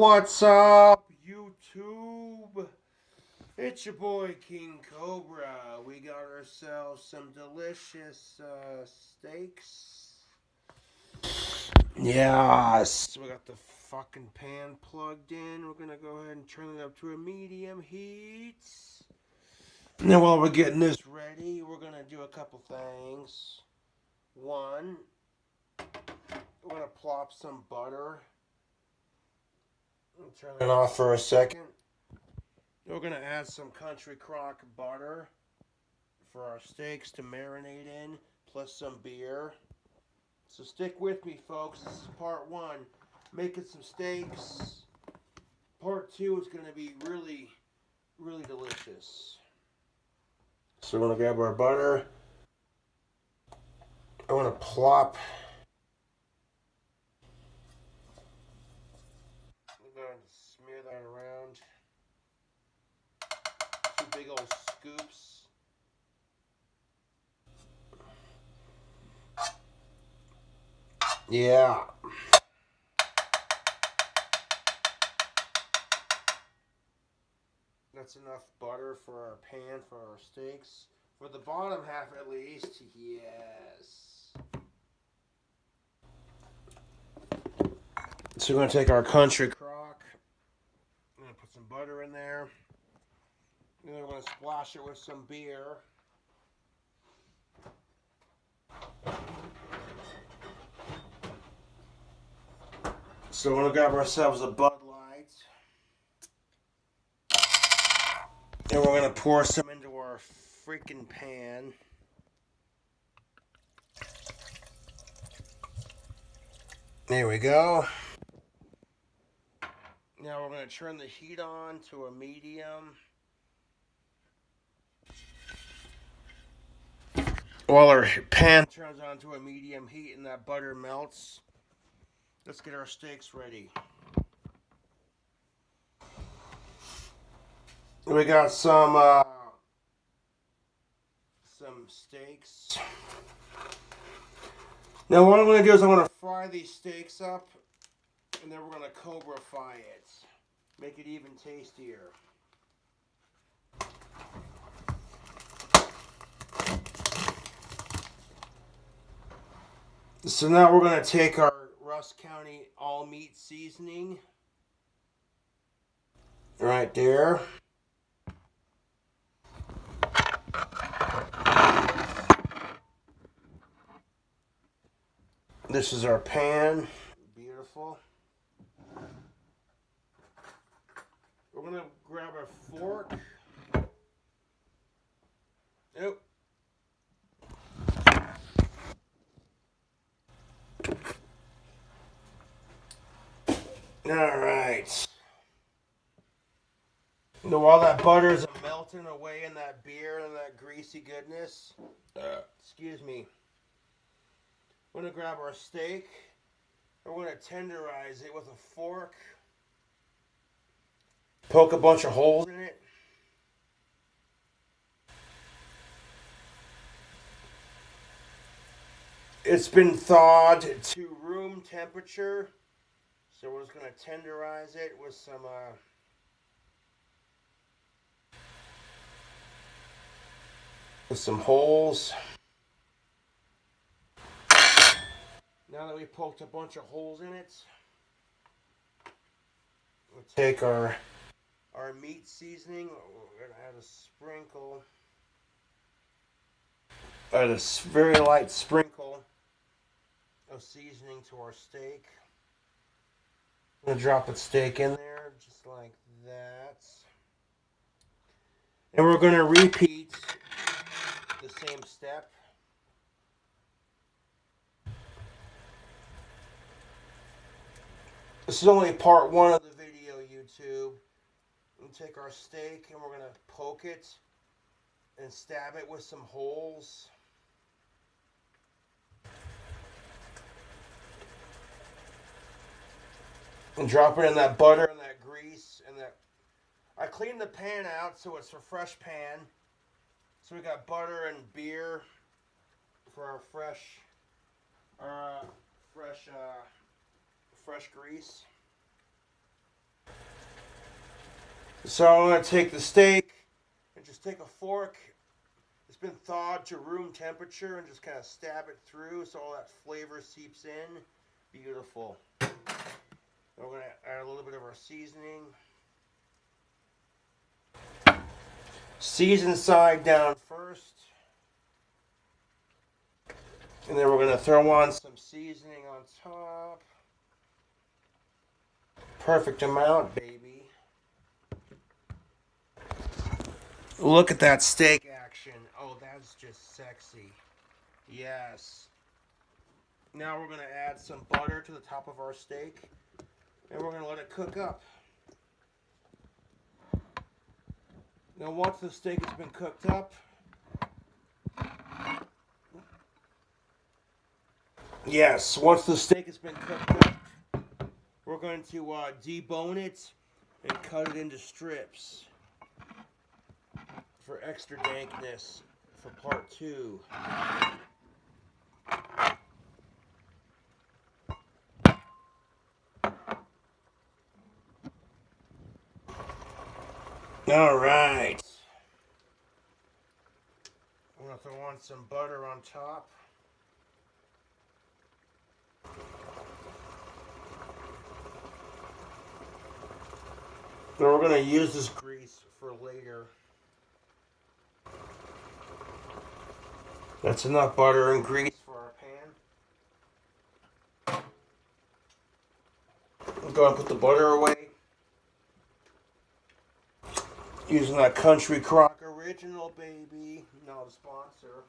What's up, YouTube? It's your boy King Cobra. We got ourselves some delicious steaks. Yes, we got the fucking pan plugged in. We're gonna go ahead and turn it up to a medium heat. Now, while we're getting this ready, we're gonna do a couple things. One, we're gonna plop some butter. Turn it off for a second. We're going to add some country crock butter for our steaks to marinate in, plus some beer. So stick with me, folks. This is part one, making some steaks. Part two is going to be really, really delicious. So we're going to grab our butter. I want to plop. I'm going to smear that around. Two big old scoops. Yeah. That's enough butter for our pan for our steaks. For the bottom half at least, yes. So we're going to take our country crock. I'm going to put some butter in there. And then we're going to splash it with some beer. So we're going to grab ourselves a Bud Light. And we're going to pour some into our freaking pan. There we go. Now we're going to turn the heat on to a medium. While our pan turns on to a medium heat and that butter melts, let's get our steaks ready. We got some steaks. Now what I'm going to do is I'm going to fry these steaks up, and then we're going to Cobra fry it. Make it even tastier. So now we're going to take our Russ County all meat seasoning. Right there. This is our pan. Beautiful. We're going to grab a fork. Nope. Alright. Now while that butter is melting away in that beer and that greasy goodness, excuse me, we're going to grab our steak. We're going to tenderize it with a fork. Poke a bunch of holes in it. It's been thawed to room temperature. So we're just going to tenderize it with some holes. Now that we poked a bunch of holes in it, we'll take our meat seasoning. We're going to add a sprinkle. A very light sprinkle of seasoning to our steak. I'm going to drop the steak in there just like that. And we're going to repeat the same step. This is only part one of the video, YouTube. We'll take our steak and we're going to poke it and stab it with some holes. And drop it in that butter and that grease and that. I cleaned the pan out so it's a fresh pan. So we got butter and beer for our fresh grease. So I'm going to take the steak and just take a fork. It's been thawed to room temperature and just kind of stab it through so all that flavor seeps in. Beautiful. We're going to add a little bit of our seasoning. Season side down first. And then we're going to throw on some seasoning on top. Perfect amount, baby. Look at that steak action. Oh, that's just sexy. Yes. Now we're going to add some butter to the top of our steak. And we're going to let it cook up. Now once the steak has been cooked up, yes, once the steak has been cooked up, we're going to debone it and cut it into strips for extra dankness for part 2. All right. I'm going to throw on some butter on top. Then we're going to use this grease for later. That's enough butter and grease for our pan. Let's go and put the butter away. Using that Country Crock Original, baby. Not a sponsor.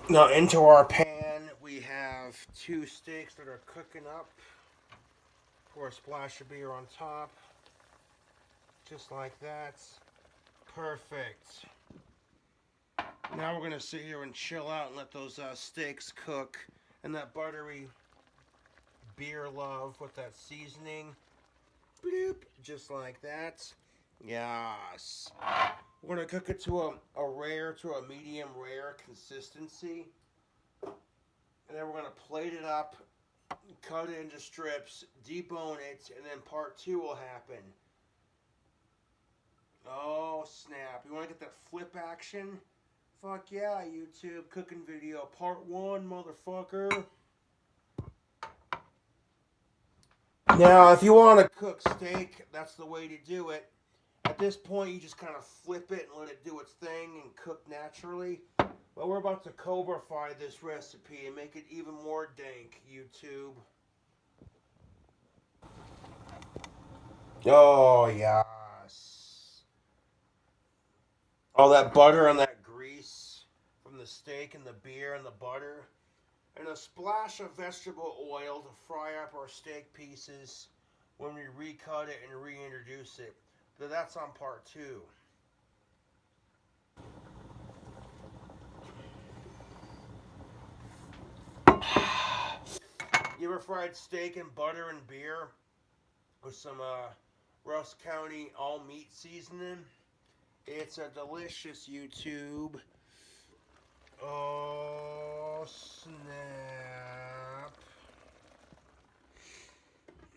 Now into our pan, we have 2 steaks that are cooking up. Pour a splash of beer on top. Just like that. Perfect. Now we're going to sit here and chill out and let those steaks cook. And that buttery beer love with that seasoning. Bloop, just like that. Yes. We're going to cook it to a medium rare consistency. And then we're going to plate it up, cut it into strips, debone it, and then part 2 will happen. Oh, snap. You want to get that flip action? Fuck yeah, YouTube. Cooking video. Part 1, motherfucker. Now, if you want to cook steak, that's the way to do it. At this point, you just kind of flip it and let it do its thing and cook naturally. But we're about to cobra-fry this recipe and make it even more dank, YouTube. Oh, yes. All that butter and that grease from the steak and the beer and the butter. And a splash of vegetable oil to fry up our steak pieces when we recut it and reintroduce it. But that's on part 2. You ever fried steak and butter and beer with some Russ County all meat seasoning? It's a delicious, YouTube. Oh, snap.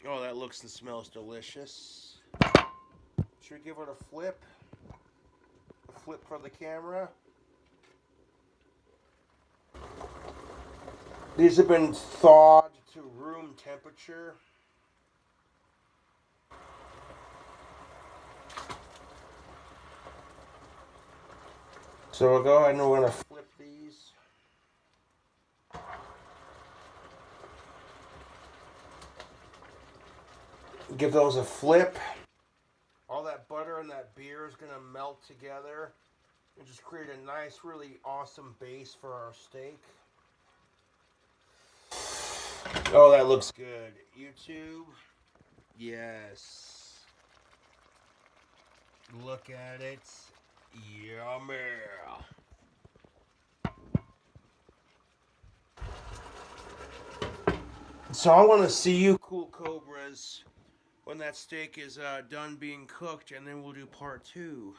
Oh, that looks and smells delicious. Should we give it a flip? A flip for the camera. These have been thawed to room temperature. So we'll go ahead and we're going to flip these. Give those a flip. All that butter and that beer is going to melt together and just create a nice, really awesome base for our steak. Oh, that looks good. YouTube? Yes. Look at it. Yummy. So I want to see you, cool cobras, when that steak is done being cooked, and then we'll do part 2.